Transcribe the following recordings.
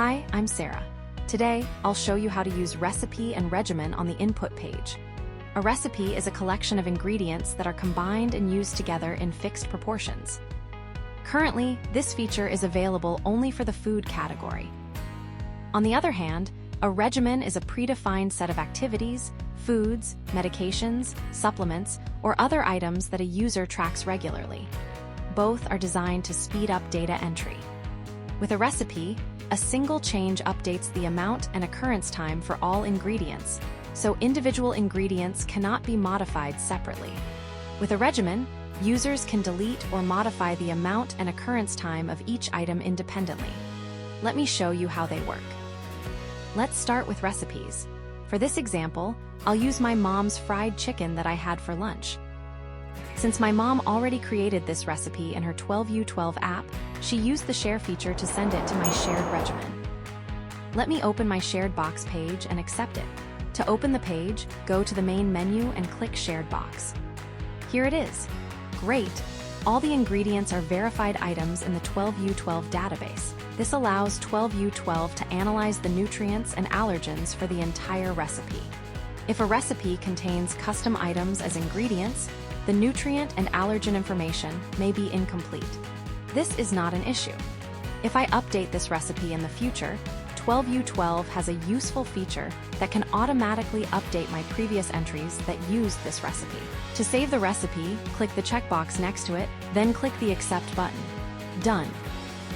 Hi, I'm Sarah. Today, I'll show you how to use recipe and regimen on the input page. A recipe is a collection of ingredients that are combined and used together in fixed proportions. Currently, this feature is available only for the food category. On the other hand, a regimen is a predefined set of activities, foods, medications, supplements, or other items that a user tracks regularly. Both are designed to speed up data entry. With a recipe, a single change updates the amount and occurrence time for all ingredients, so individual ingredients cannot be modified separately. With a regimen, users can delete or modify the amount and occurrence time of each item independently. Let me show you how they work. Let's start with recipes. For this example, I'll use my mom's fried chicken that I had for lunch. Since my mom already created this recipe in her 12U12 app, she used the share feature to send it to my shared regimen. Let me open my shared box page and accept it. To open the page, go to the main menu and click Shared Box. Here it is. Great! All the ingredients are verified items in the 12U12 database. This allows 12U12 to analyze the nutrients and allergens for the entire recipe. If a recipe contains custom items as ingredients, the nutrient and allergen information may be incomplete. This is not an issue. If I update this recipe in the future, 12U12 has a useful feature that can automatically update my previous entries that used this recipe. To save the recipe, click the checkbox next to it, then click the Accept button. Done.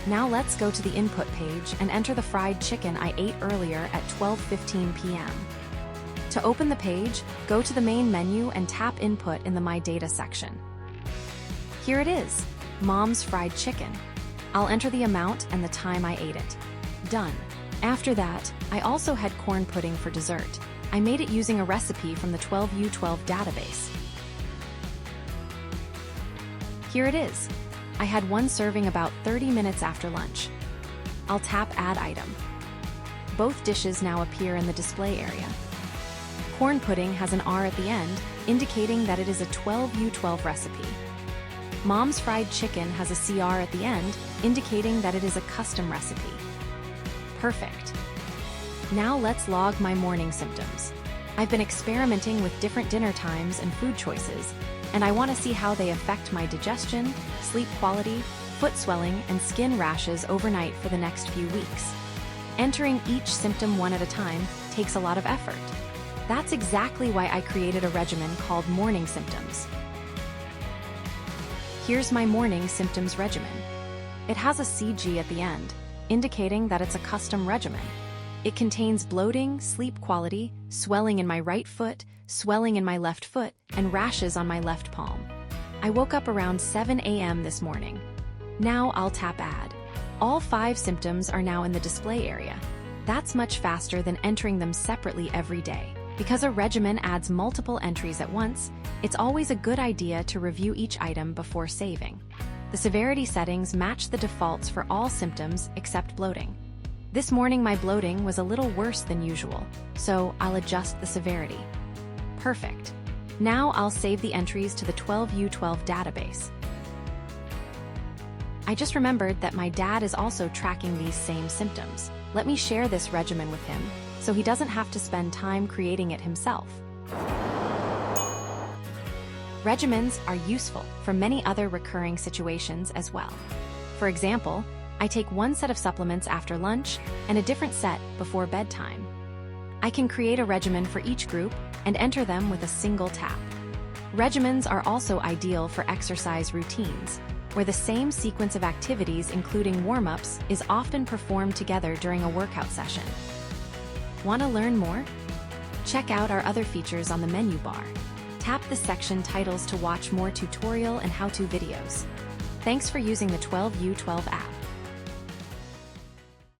Now let's go to the input page and enter the fried chicken I ate earlier at 12:15 p.m. To open the page, go to the main menu and tap Input in the My Data section. Here it is, Mom's fried chicken. I'll enter the amount and the time I ate it. Done. After that, I also had corn pudding for dessert. I made it using a recipe from the 12U12 database. Here it is. I had one serving about 30 minutes after lunch. I'll tap Add Item. Both dishes now appear in the display area. Corn pudding has an R at the end, indicating that it is a 12U12 recipe. Mom's fried chicken has a CR at the end, indicating that it is a custom recipe. Perfect. Now let's log my morning symptoms. I've been experimenting with different dinner times and food choices, and I want to see how they affect my digestion, sleep quality, foot swelling, and skin rashes overnight for the next few weeks. Entering each symptom one at a time takes a lot of effort. That's exactly why I created a regimen called Morning Symptoms. Here's my Morning Symptoms regimen. It has a CG at the end, indicating that it's a custom regimen. It contains bloating, sleep quality, swelling in my right foot, swelling in my left foot, and rashes on my left palm. I woke up around 7 a.m. this morning. Now I'll tap Add. All 5 symptoms are now in the display area. That's much faster than entering them separately every day. Because a regimen adds multiple entries at once, it's always a good idea to review each item before saving. The severity settings match the defaults for all symptoms except bloating. This morning my bloating was a little worse than usual, so I'll adjust the severity. Perfect. Now I'll save the entries to the 12U12 database. I just remembered that my dad is also tracking these same symptoms. Let me share this regimen with him, so he doesn't have to spend time creating it himself. Regimens are useful for many other recurring situations as well. For example, I take one set of supplements after lunch and a different set before bedtime. I can create a regimen for each group and enter them with a single tap. Regimens are also ideal for exercise routines, where the same sequence of activities including warm-ups is often performed together during a workout session. Want to learn more? Check out our other features on the menu bar. Tap the section Titles to watch more tutorial and how-to videos. Thanks for using the 12U12 app.